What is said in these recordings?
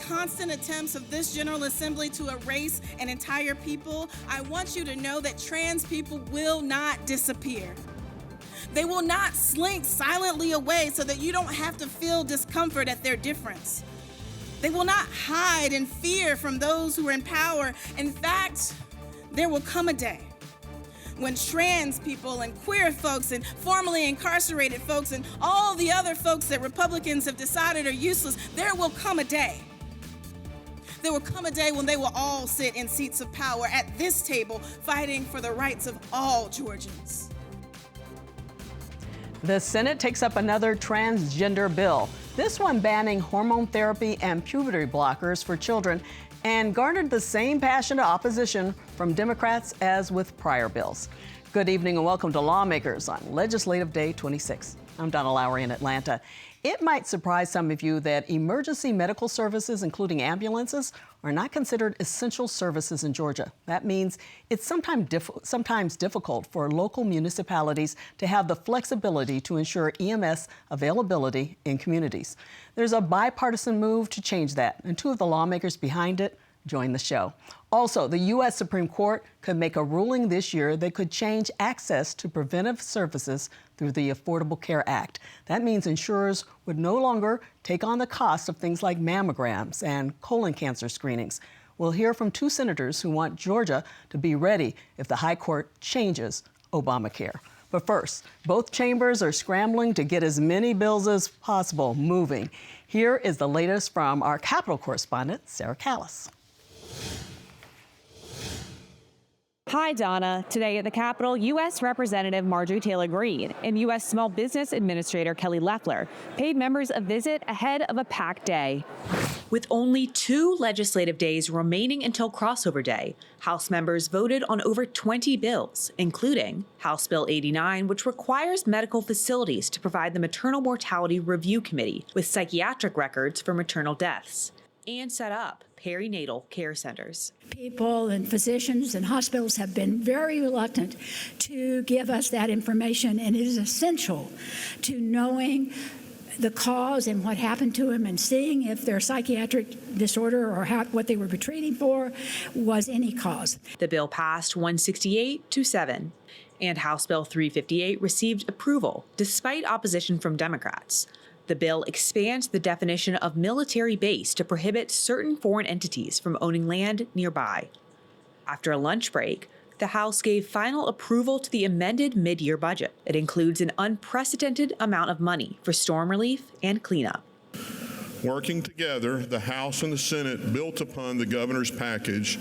constant attempts of this General Assembly to erase an entire people, I want you to know that trans people will not disappear. They will not slink silently away so that you don't have to feel discomfort at their difference. They will not hide in fear from those who are in power. In fact, there will come a day when trans people and queer folks and formerly incarcerated folks and all the other folks that Republicans have decided are useless, there will come a day. There will come a day when they will all sit in seats of power at this table fighting for the rights of all Georgians. The Senate takes up another transgender bill, this one banning hormone therapy and puberty blockers for children, and garnered the same passionate opposition from Democrats as with prior bills. Good evening and welcome to Lawmakers on Legislative Day 26. I'm Donna Lowry in Atlanta. It might surprise some of you that emergency medical services, including ambulances, are not considered essential services in Georgia. That means it's sometimes difficult for local municipalities to have the flexibility to ensure EMS availability in communities. There's a bipartisan move to change that, and two of the lawmakers behind it join the show. Also, the U.S. Supreme Court could make a ruling this year that could change access to preventive services through the Affordable Care Act. That means insurers would no longer take on the cost of things like mammograms and colon cancer screenings. We'll hear from two senators who want Georgia to be ready if the High Court changes Obamacare. But first, both chambers are scrambling to get as many bills as possible moving. Here is the latest from our Capitol correspondent, Sarah Callis. Hi, Donna. Today at the Capitol, U.S. Representative Marjorie Greene and U.S. Small Business Administrator Kelly Loeffler paid members a visit ahead of a packed day. With only 2 legislative days remaining until crossover day, House members voted on over 20 bills, including House Bill 89, which requires medical facilities to provide the Maternal Mortality Review Committee with psychiatric records for maternal deaths, and set up perinatal care centers. People and physicians and hospitals have been very reluctant to give us that information, and it is essential to knowing the cause and what happened to them and seeing if their psychiatric disorder or what they were treating for was any cause. The bill passed 168-7, and House Bill 358 received approval despite opposition from Democrats. The bill expands the definition of military base to prohibit certain foreign entities from owning land nearby. After a lunch break, the House gave final approval to the amended mid-year budget. It includes an unprecedented amount of money for storm relief and cleanup. Working together, the House and the Senate built upon the governor's package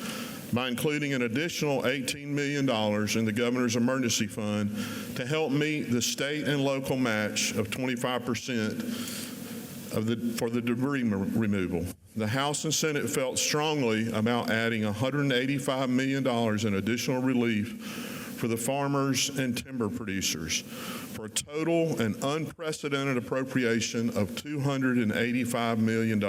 by including an additional $18 million in the governor's emergency fund to help meet the state and local match of 25% for the debris removal. The House and Senate felt strongly about adding $185 million in additional relief for the farmers and timber producers, for a total and unprecedented appropriation of $285 million.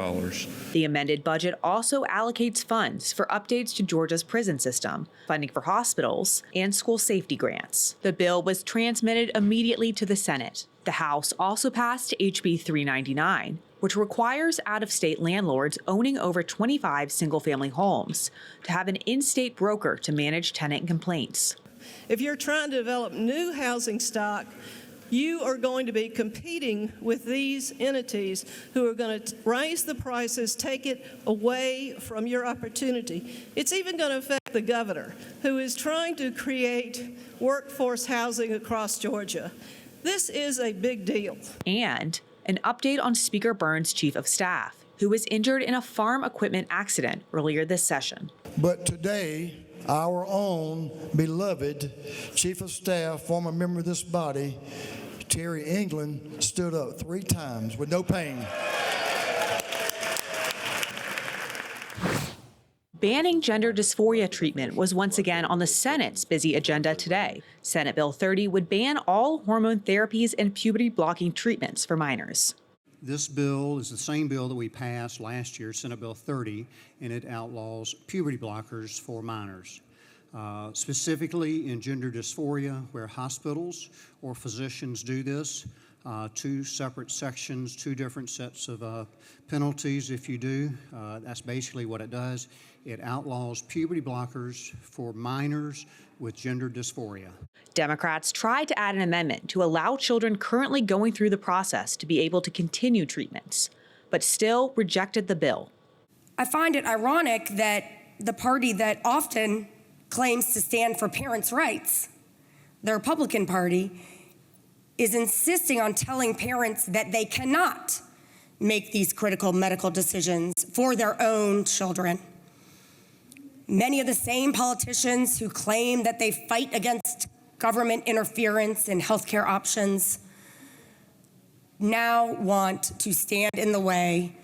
The amended budget also allocates funds for updates to Georgia's prison system, funding for hospitals, and school safety grants. The bill was transmitted immediately to the Senate. The House also passed HB 399, which requires out-of-state landlords owning over 25 single-family homes to have an in-state broker to manage tenant complaints. If you're trying to develop new housing stock, you are going to be competing with these entities who are going to raise the prices, take it away from your opportunity. It's even going to affect the governor, who is trying to create workforce housing across Georgia. This is a big deal. And an update on Speaker Burns' chief of staff, who was injured in a farm equipment accident earlier this session. But today, our own beloved Chief of Staff, former member of this body, Terry England, stood up 3 times with no pain. Banning gender dysphoria treatment was once again on the Senate's busy agenda today. Senate Bill 30 would ban all hormone therapies and puberty-blocking treatments for minors. This bill is the same bill that we passed last year, Senate Bill 30, and it outlaws puberty blockers for minors. Specifically in gender dysphoria, where hospitals or physicians do this, 2 separate sections, 2 different sets of penalties if you do. That's basically what it does. It outlaws puberty blockers for minors with gender dysphoria. Democrats tried to add an amendment to allow children currently going through the process to be able to continue treatments, but still rejected the bill. I find it ironic that the party that often claims to stand for parents' rights, the Republican Party, is insisting on telling parents that they cannot make these critical medical decisions for their own children. Many of the same politicians who claim that they fight against government interference in healthcare options now want to stand in the way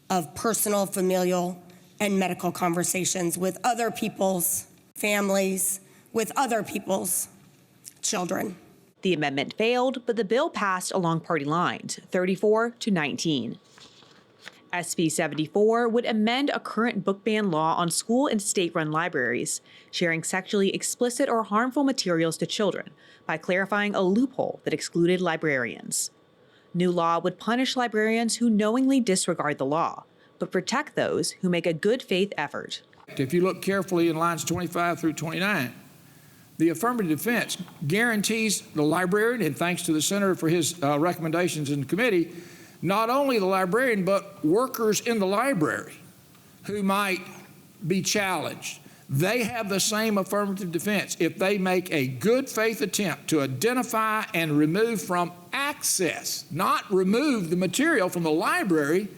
of personal, familial, and medical conversations with other people's families, with other people's children. The amendment failed, but the bill passed along party lines, 34-19. SB 74 would amend a current book ban law on school and state-run libraries, sharing sexually explicit or harmful materials to children by clarifying a loophole that excluded librarians. New law would punish librarians who knowingly disregard the law, but protect those who make a good faith effort. If you look carefully in lines 25 through 29, the affirmative defense guarantees the librarian, and thanks to the senator for his recommendations in the committee, not only the librarian, but workers in the library who might be challenged. They have the same affirmative defense if they make a good faith attempt to identify and remove from access, not remove the material from the library,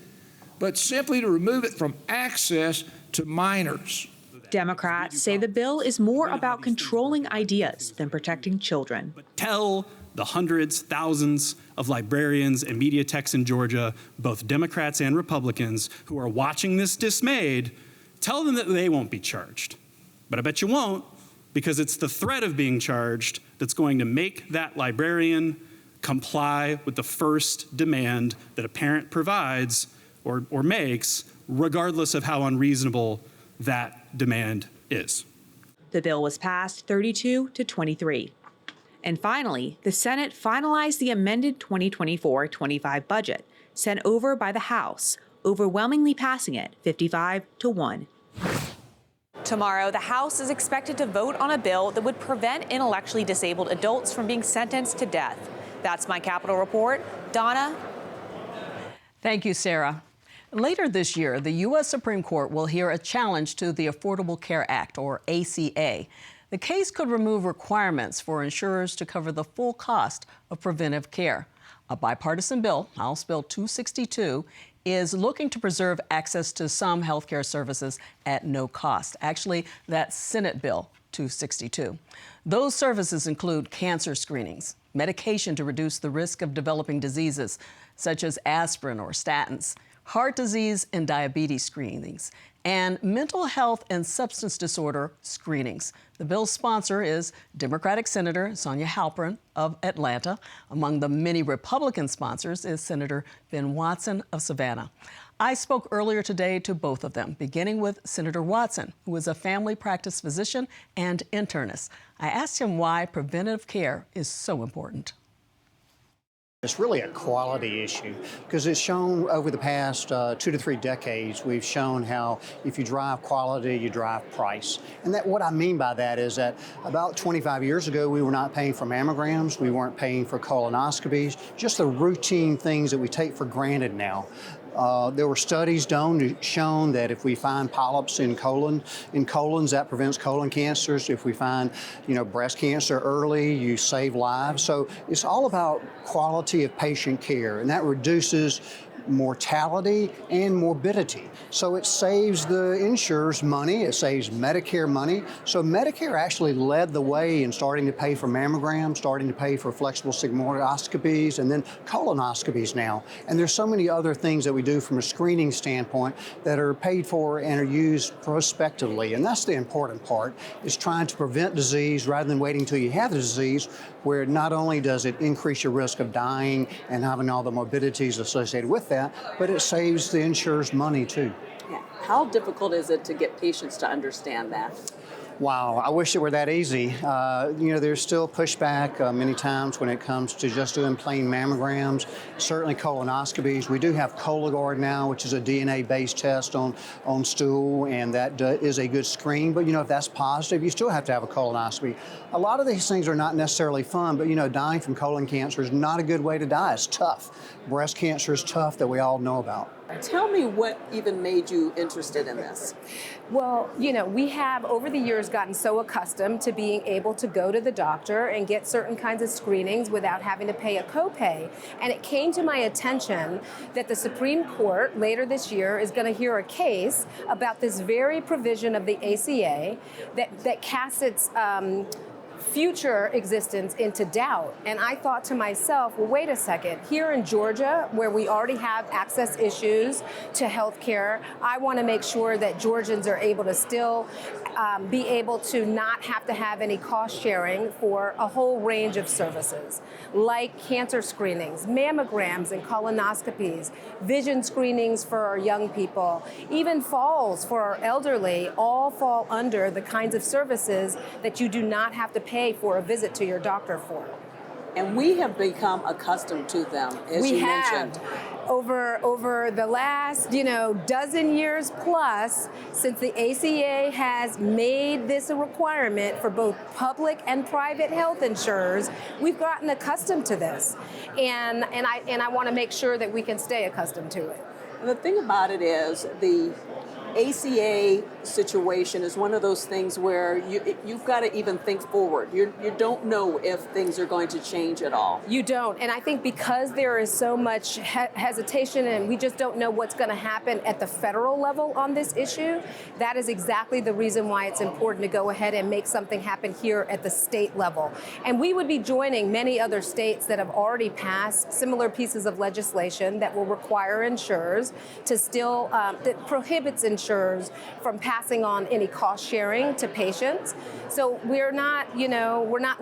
but simply to remove it from access to minors. Democrats say the bill is more about controlling ideas than protecting children. Tell the hundreds, thousands of librarians and media techs in Georgia, both Democrats and Republicans, who are watching this dismayed, tell them that they won't be charged. But I bet you won't, because it's the threat of being charged that's going to make that librarian comply with the first demand that a parent provides or makes, regardless of how unreasonable that demand is. The bill was passed 32-23. And finally, the Senate finalized the amended 2024-25 budget, sent over by the House, overwhelmingly passing it 55-1. Tomorrow, the House is expected to vote on a bill that would prevent intellectually disabled adults from being sentenced to death. That's my Capitol Report. Donna? Thank you, Sarah. Later this year, the U.S. Supreme Court will hear a challenge to the Affordable Care Act, or ACA. The case could remove requirements for insurers to cover the full cost of preventive care. A bipartisan bill, House Bill 262, is looking to preserve access to some health care services at no cost. Actually, that's Senate Bill 262. Those services include cancer screenings, medication to reduce the risk of developing diseases such as aspirin or statins, heart disease and diabetes screenings, and mental health and substance disorder screenings. The bill's sponsor is Democratic Senator Sonya Halpern of Atlanta. Among the many Republican sponsors is Senator Ben Watson of Savannah. I spoke earlier today to both of them, beginning with Senator Watson, who is a family practice physician and internist. I asked him why preventive care is so important. It's really a quality issue because it's shown over the past 2 to 3 decades, we've shown how if you drive quality, you drive price. And that what I mean by that is that about 25 years ago, we were not paying for mammograms, we weren't paying for colonoscopies, just the routine things that we take for granted now. There were studies done shown that if we find polyps in colons, that prevents colon cancers. If we find, breast cancer early, you save lives. So it's all about quality of patient care, and that reduces mortality and morbidity. So it saves the insurers money, it saves Medicare money. So Medicare actually led the way in starting to pay for mammograms, starting to pay for flexible sigmoidoscopies, and then colonoscopies now. And there's so many other things that we do from a screening standpoint that are paid for and are used prospectively. And that's the important part, is trying to prevent disease rather than waiting until you have the disease, where not only does it increase your risk of dying and having all the morbidities associated with that, but it saves the insurers money too. Yeah. How difficult is it to get patients to understand that? Wow, I wish it were that easy. There's still pushback many times when it comes to just doing plain mammograms, certainly colonoscopies. We do have Cologuard now, which is a DNA-based test on stool, and that is a good screen. But, if that's positive, you still have to have a colonoscopy. A lot of these things are not necessarily fun, but, dying from colon cancer is not a good way to die. It's tough. Breast cancer is tough, that we all know about. Tell me what even made you interested in this. Well, we have over the years gotten so accustomed to being able to go to the doctor and get certain kinds of screenings without having to pay a copay. And it came to my attention that the Supreme Court later this year is going to hear a case about this very provision of the ACA that casts its future existence into doubt. And I thought to myself, well, wait a second. Here in Georgia, where we already have access issues to health care, I want to make sure that Georgians are able to still be able to not have to have any cost sharing for a whole range of services, like cancer screenings, mammograms and colonoscopies, vision screenings for our young people, even falls for our elderly, all fall under the kinds of services that you do not have to pay for a visit to your doctor for. And we have become accustomed to them, as you mentioned. Over the last, dozen years plus, since the ACA has made this a requirement for both public and private health insurers, we've gotten accustomed to this. And I want to make sure that we can stay accustomed to it. The thing about it is the ACA situation is one of those things where you've got to even think forward. You don't know if things are going to change at all. You don't. And I think because there is so much hesitation and we just don't know what's going to happen at the federal level on this issue, that is exactly the reason why it's important to go ahead and make something happen here at the state level. And we would be joining many other states that have already passed similar pieces of legislation that will require insurers to still, that prohibits insurers from passing on any cost sharing to patients. So we're not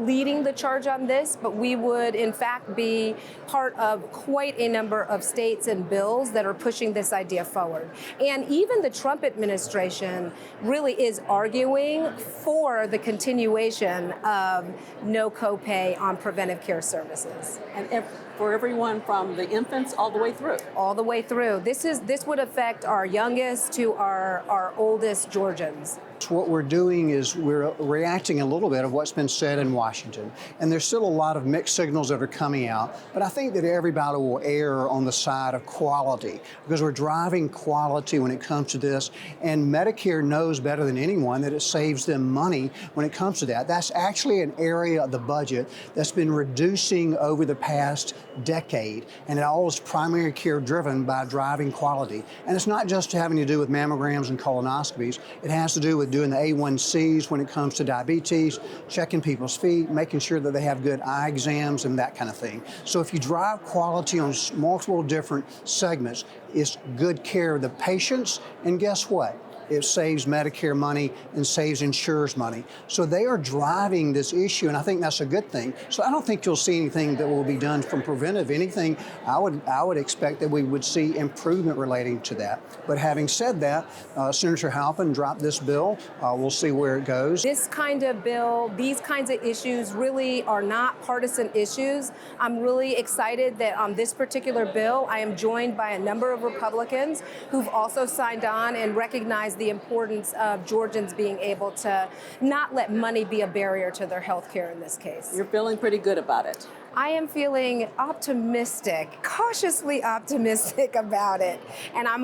leading the charge on this, but we would in fact be part of quite a number of states and bills that are pushing this idea forward. And even the Trump administration really is arguing for the continuation of no copay on preventive care services. And for everyone from the infants all the way through. All the way through. This would affect our youngest to our oldest Georgians. So what we're doing is we're reacting a little bit of what's been said in Washington. And there's still a lot of mixed signals that are coming out. But I think that everybody will err on the side of quality because we're driving quality when it comes to this. And Medicare knows better than anyone that it saves them money when it comes to that. That's actually an area of the budget that's been reducing over the past decade. And it all is primary care driven by driving quality. And it's not just having to do with mammograms and colonoscopies. It has to do with doing the A1Cs when it comes to diabetes, checking people's feet, making sure that they have good eye exams and that kind of thing. So if you drive quality on multiple different segments, it's good care of the patients, and guess what? It saves Medicare money and saves insurers money. So they are driving this issue, and I think that's a good thing. So I don't think you'll see anything that will be done from preventive. Anything, I would expect that we would see improvement relating to that. But having said that, Senator Halpern dropped this bill. We'll see where it goes. This kind of bill, these kinds of issues really are not partisan issues. I'm really excited that on this particular bill, I am joined by a number of Republicans who've also signed on and recognized the importance of Georgians being able to not let money be a barrier to their health care in this case. You're feeling pretty good about it. I am feeling optimistic, cautiously optimistic about it, and I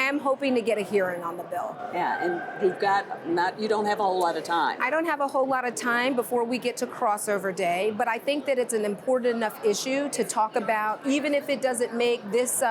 am hoping to get a hearing on the bill. Yeah, and you don't have a whole lot of time. I don't have a whole lot of time before we get to crossover day, but I think that it's an important enough issue to talk about, even if it doesn't make this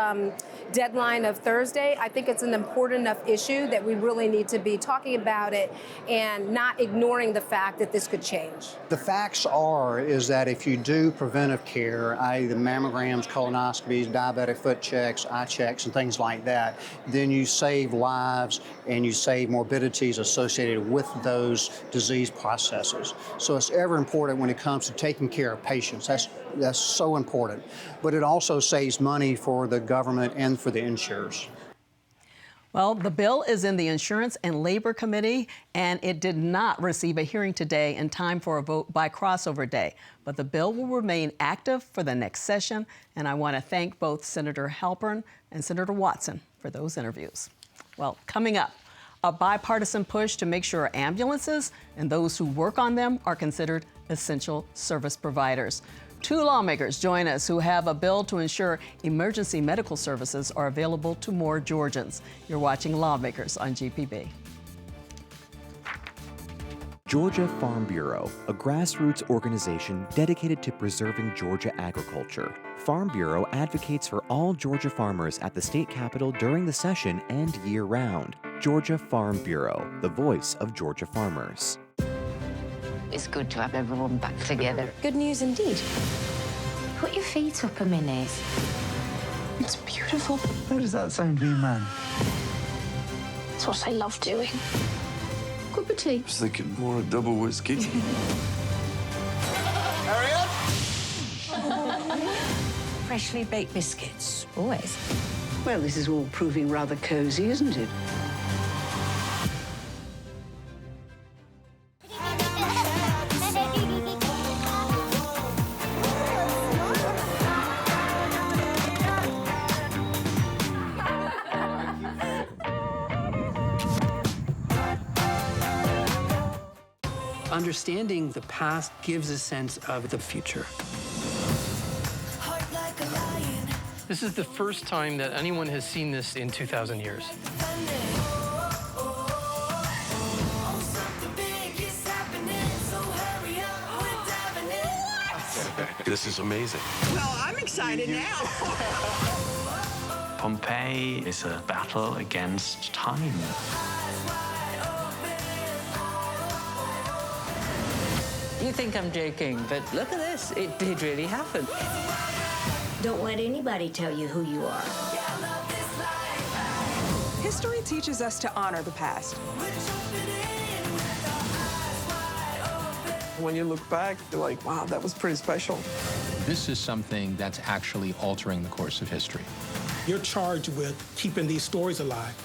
deadline of Thursday. I think it's an important enough issue that we really need to be talking about it and not ignoring the fact that this could change. The facts is that if you do preventive care, i.e. the mammograms, colonoscopies, diabetic foot checks, eye checks, and things like that, then you save lives and you save morbidities associated with those disease processes. So it's ever important when it comes to taking care of patients. That's so important. But it also saves money for the government and for the insurers. Well, the bill is in the Insurance and Labor Committee, and it did not receive a hearing today in time for a vote by crossover day. But the bill will remain active for the next session, and I want to thank both Senator Halpern and Senator Watson for those interviews. Well, coming up, a bipartisan push to make sure ambulances and those who work on them are considered essential service providers. 2 lawmakers join us who have a bill to ensure emergency medical services are available to more Georgians. You're watching Lawmakers on GPB. Georgia Farm Bureau, a grassroots organization dedicated to preserving Georgia agriculture. Farm Bureau advocates for all Georgia farmers at the state capitol during the session and year-round. Georgia Farm Bureau, the voice of Georgia farmers. It's good to have everyone back together. Good news indeed. Put your feet up a minute. It's beautiful. How does that sound to be a man? It's what I love doing. Cup of tea. I was thinking more a double whiskey. Hurry up! Freshly baked biscuits, always. Well, this is all proving rather cozy, isn't it? Understanding the past gives a sense of the future. This is the first time that anyone has seen this in 2,000 years. This is amazing. Well, I'm excited now. Pompeii is a battle against time. You think I'm joking, but look at this. It did really happen. Don't let anybody tell you who you are. History teaches us to honor the past. When you look back, you're like, wow, that was pretty special. This is something that's actually altering the course of history. You're charged with keeping these stories alive.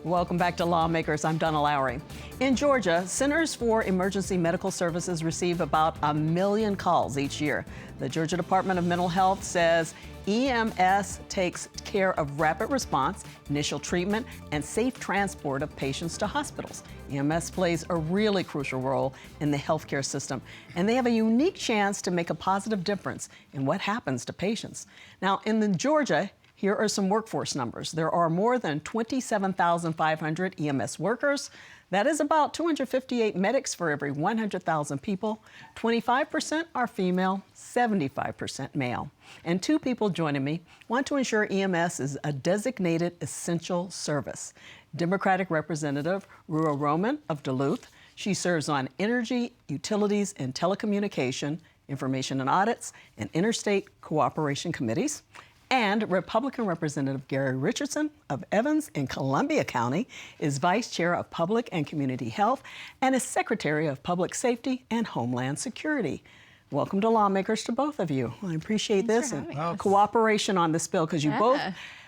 Welcome back to Lawmakers. I'm Donna Lowry. In Georgia, Centers for Emergency Medical Services receive about 1 million calls each year. The Georgia Department of Mental Health says EMS takes care of rapid response, initial treatment, and safe transport of patients to hospitals. EMS plays a really crucial role in the healthcare system, and they have a unique chance to make a positive difference in what happens to patients. Now, in Georgia, here are some workforce numbers. There are more than 27,500 EMS workers. That is about 258 medics for every 100,000 people. 25% are female, 75% male. And 2 people joining me want to ensure EMS is a designated essential service. Democratic Representative Ruwa Romman of Duluth. She serves on energy, utilities, and telecommunication, information and audits, and interstate cooperation committees. And Republican Representative Gary Richardson of Evans in Columbia County is Vice Chair of Public and Community Health and is Secretary of Public Safety and Homeland Security. Welcome to Lawmakers to both of you. I appreciate this and cooperation on this bill because you both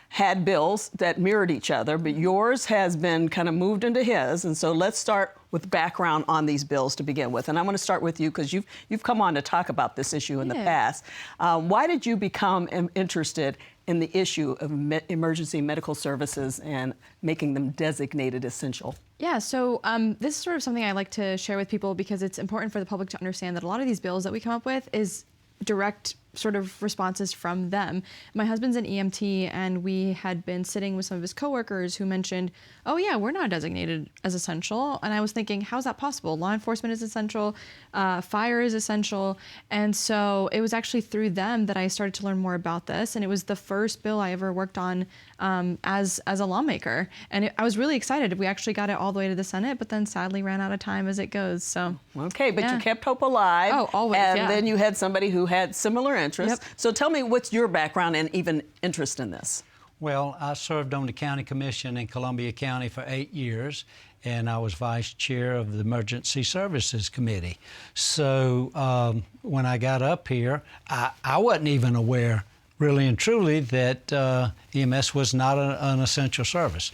had bills that mirrored each other, but yours has been kind of moved into his. And so let's start with background on these bills to begin with. And I want to start with you because you've come on to talk about this issue in the past. Why did you become interested in the issue of emergency medical services and making them designated essential? Yeah, so this is sort of something I like to share with people because it's important for the public to understand that a lot of these bills that we come up with is direct sort of responses from them. My husband's an EMT, and we had been sitting with some of his coworkers who mentioned, oh yeah, we're not designated as essential. And I was thinking, how's that possible? Law enforcement is essential, fire is essential. And so it was actually through them that I started to learn more about this. And it was the first bill I ever worked on as a lawmaker. And I was really excited. We actually got it all the way to the Senate, but then sadly ran out of time as it goes. So okay, but you kept hope alive. Oh, always, and then you had somebody who had similar interests. Yep. So tell me, what's your background and even interest in this? Well, I served on the county commission in Columbia County for 8 years, and I was vice chair of the Emergency Services Committee. So when I got up here, I wasn't even aware, really and truly, that EMS was not an essential service.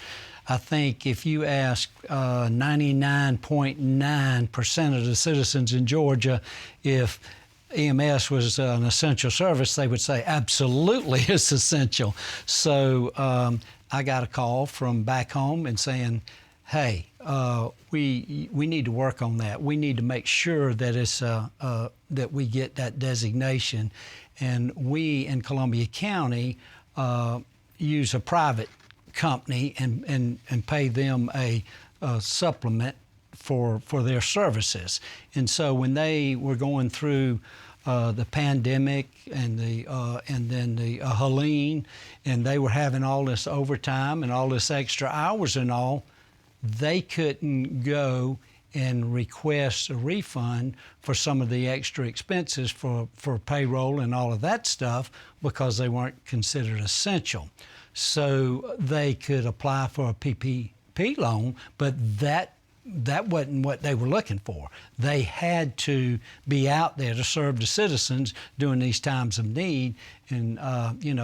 I think if you ask 99.9% of the citizens in Georgia if EMS was an essential service, they would say absolutely it's essential. So I got a call from back home and saying, hey, we need to work on that. We need to make sure that it's that we get that designation. And we in Columbia County use a private company and pay them a supplement for their services. And so when they were going through the pandemic and then the Helene, and they were having all this overtime and all this extra hours and all, they couldn't go and request a refund for some of the extra expenses for payroll and all of that stuff because they weren't considered essential. So they could apply for a PPP loan, but that wasn't what they were looking for. They had to be out there to serve the citizens during these times of need, and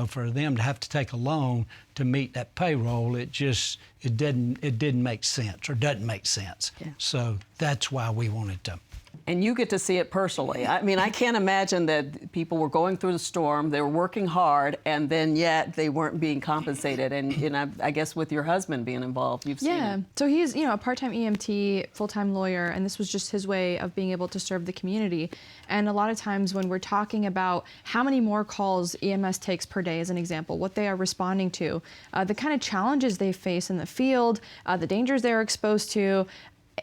for them to have to take a loan to meet that payroll, it didn't make sense or doesn't make sense. Yeah. So that's why we wanted to. And you get to see it personally. I mean, I can't imagine that people were going through the storm, they were working hard, and then yet they weren't being compensated. And I guess with your husband being involved, you've seen it. Yeah, so he's a part-time EMT, full-time lawyer, and this was just his way of being able to serve the community. And a lot of times when we're talking about how many more calls EMS takes per day, as an example, what they are responding to, the kind of challenges they face in the field, the dangers they're exposed to,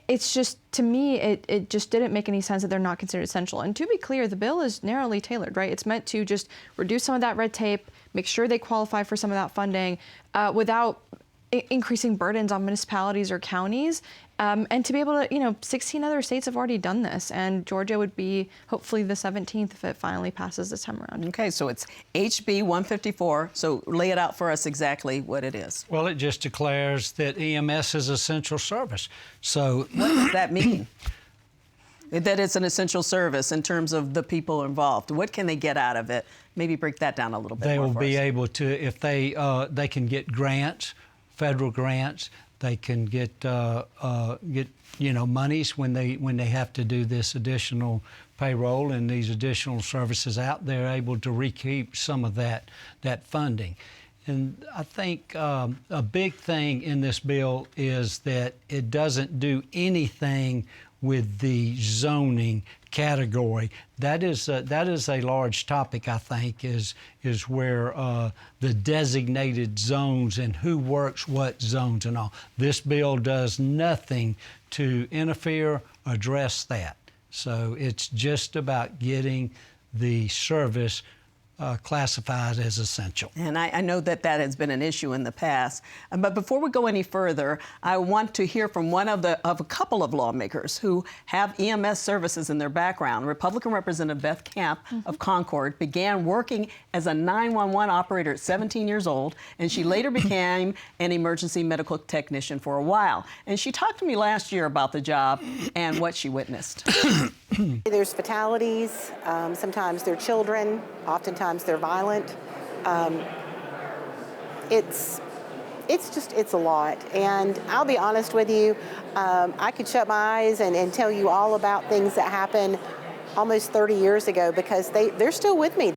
it's just, to me, it just didn't make any sense that they're not considered essential. And to be clear, the bill is narrowly tailored, right? It's meant to just reduce some of that red tape, make sure they qualify for some of that funding without increasing burdens on municipalities or counties. And to be able to, 16 other states have already done this, and Georgia would be hopefully the 17th if it finally passes this time around. Okay, so it's HB 154. So lay it out for us exactly what it is. Well, it just declares that EMS is essential service. So what does that mean? That it's an essential service in terms of the people involved. What can they get out of it? Maybe break that down a little bit. They more will for be us. able to, if they can get grants, federal grants. They can get monies when they have to do this additional payroll and these additional services out. They're able to recoup some of that funding. And I think a big thing in this bill is that it doesn't do anything with the zoning category. That is a large topic, I think, is where the designated zones and who works what zones and all. This bill does nothing to interfere, address that. So it's just about getting the service classified as essential. And I know that has been an issue in the past. But before we go any further, I want to hear from one of a couple of lawmakers who have EMS services in their background. Republican Representative Beth Camp of Concord began working as a 911 operator at 17 years old, and she later became an emergency medical technician for a while. And she talked to me last year about the job and what she witnessed. There's fatalities, sometimes they're children, oftentimes they're violent. It's a lot. And I'll be honest with you, I could shut my eyes and tell you all about things that happened almost 30 years ago because they're still with me.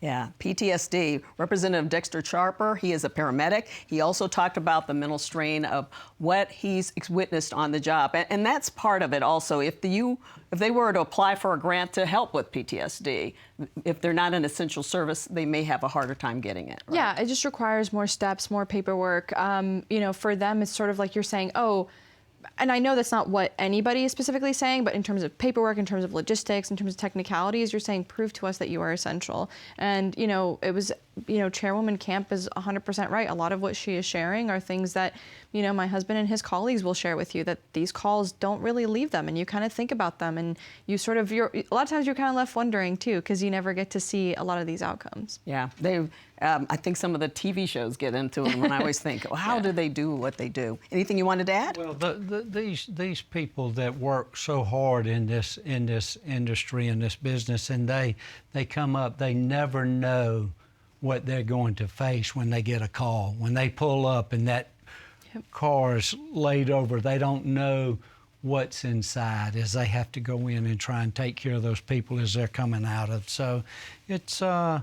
Yeah, PTSD. Representative Dexter Sharper, he is a paramedic. He also talked about the mental strain of what he's witnessed on the job. And that's part of it also. If they were to apply for a grant to help with PTSD, if they're not an essential service, they may have a harder time getting it. Right? Yeah, it just requires more steps, more paperwork. For them, it's sort of like you're saying, oh, and I know that's not what anybody is specifically saying, but in terms of paperwork, in terms of logistics, in terms of technicalities, you're saying prove to us that you are essential. And, it was Chairwoman Camp is 100% right. A lot of what she is sharing are things that, my husband and his colleagues will share with you, that these calls don't really leave them, and you kind of think about them, and a lot of times you're kind of left wondering too, because you never get to see a lot of these outcomes. Yeah, I think some of the TV shows get into them, and I always think, well, how do they do what they do? Anything you wanted to add? Well, these people that work so hard in this industry, in this business, and they come up, they never know what they're going to face when they get a call. When they pull up and that car is laid over, they don't know what's inside as they have to go in and try and take care of those people as they're coming out of. So it's, I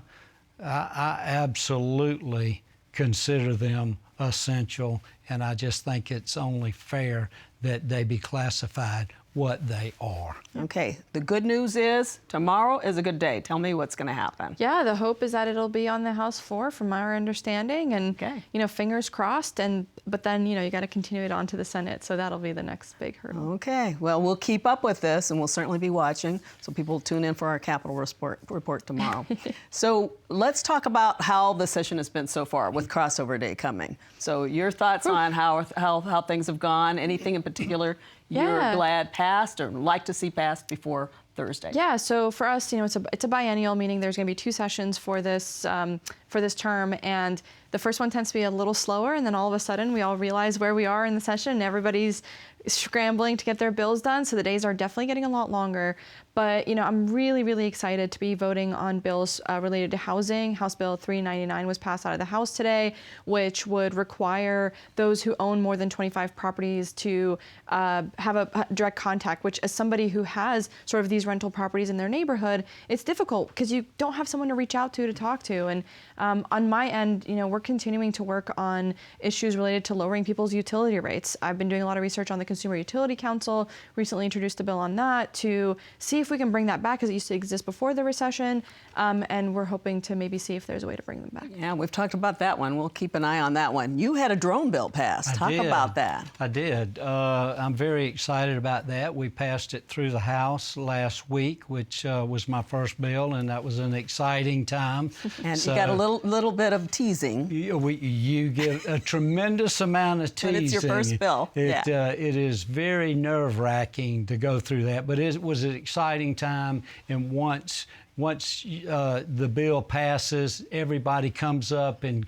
absolutely consider them essential, and I just think it's only fair that they be classified what they are. Okay, the good news is tomorrow is a good day. Tell me what's going to happen. Yeah, the hope is that it'll be on the House floor, from our understanding, and fingers crossed. But then you got to continue it on to the Senate, so that'll be the next big hurdle. Okay, well, we'll keep up with this, and we'll certainly be watching. So people tune in for our Capitol report tomorrow. So let's talk about how the session has been so far with crossover day coming. So your thoughts on how things have gone? Anything in particular you're glad passed or like to see passed before Thursday? Yeah, so for us, it's a biennial, meaning there's going to be 2 sessions for this term, and the first one tends to be a little slower, and then all of a sudden we all realize where we are in the session, and everybody's scrambling to get their bills done, so the days are definitely getting a lot longer. But I'm really, really excited to be voting on bills related to housing. House Bill 399 was passed out of the House today, which would require those who own more than 25 properties to have a direct contact, which, as somebody who has sort of these rental properties in their neighborhood, it's difficult because you don't have someone to reach out to talk to. And on my end, we're continuing to work on issues related to lowering people's utility rates. I've been doing a lot of research on the Consumer Utility Council, recently introduced a bill on that to see if we can bring that back, because it used to exist before the recession, and we're hoping to maybe see if there's a way to bring them back. Yeah, we've talked about that one. We'll keep an eye on that one. You had a drone bill passed. Talk about that. I did. I'm very excited about that. We passed it through the House last week, which was my first bill, and that was an exciting time. And so, you got a little bit of teasing. You get a tremendous amount of teasing. But it's your first bill. It is very nerve-wracking to go through that, but it was an exciting time. And once the bill passes, everybody comes up and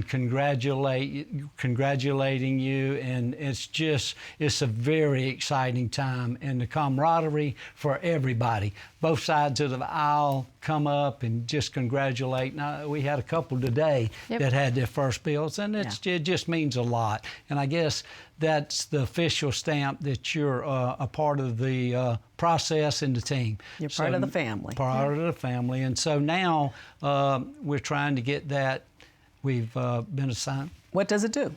congratulating you, and it's a very exciting time, and the camaraderie for everybody. Both sides of the aisle come up and just congratulate. Now, we had a couple today that had their first bills, and it just means a lot. And I guess that's the official stamp that you're a part of the process and the team. You're part of the family. Part of the family. And so now we're trying to get that. We've been assigned. What does it do?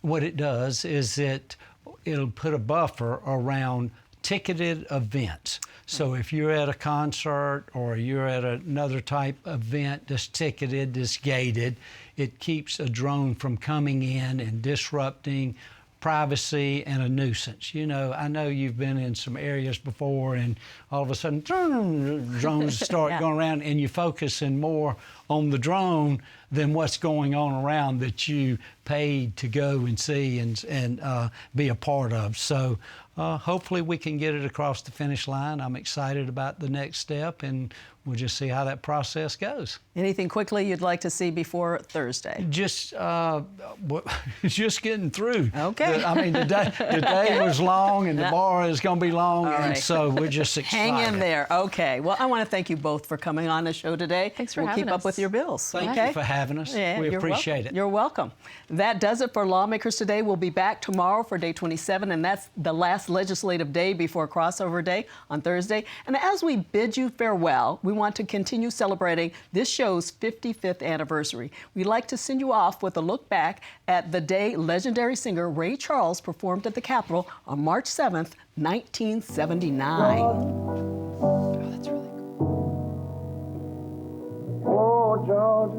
What it does is it'll put a buffer around ticketed events. So if you're at a concert or you're at another type of event that's ticketed, that's gated, it keeps a drone from coming in and disrupting privacy and a nuisance. I know you've been in some areas before, and all of a sudden, drones start going around, and you're focusing more on the drone than what's going on around that you paid to go and see and be a part of. So hopefully we can get it across the finish line. I'm excited about the next step, and we'll just see how that process goes. Anything quickly you'd like to see before Thursday? Just getting through. Okay. The day was long, and the bar is going to be long, and so we're just excited. Hang in there. Okay. Well, I want to thank you both for coming on the show today. Thanks for having us. We'll keep up with your bills. Thank you for having us. Yeah, we appreciate it. You're welcome. That does it for Lawmakers Today. We'll be back tomorrow for day 27, and that's the last legislative day before crossover day on Thursday. And as we bid you farewell, we want to continue celebrating this show's 55th anniversary. We'd like to send you off with a look back at the day legendary singer Ray Charles performed at the Capitol on March 7th, 1979. Oh, that's really cool. Oh, Georgia,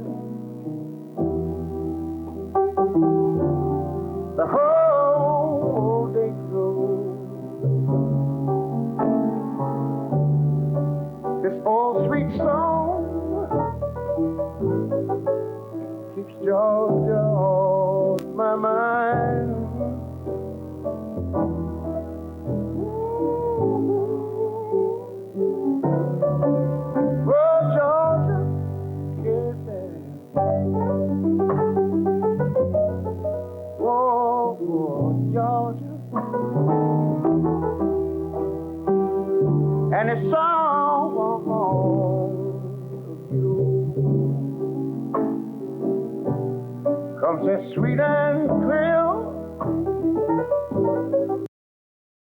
the whole day through, this old sweet song Georgia on my mind. Oh, Georgia, yeah. Oh, Georgia. And it's all of you. Comes that sweet and clear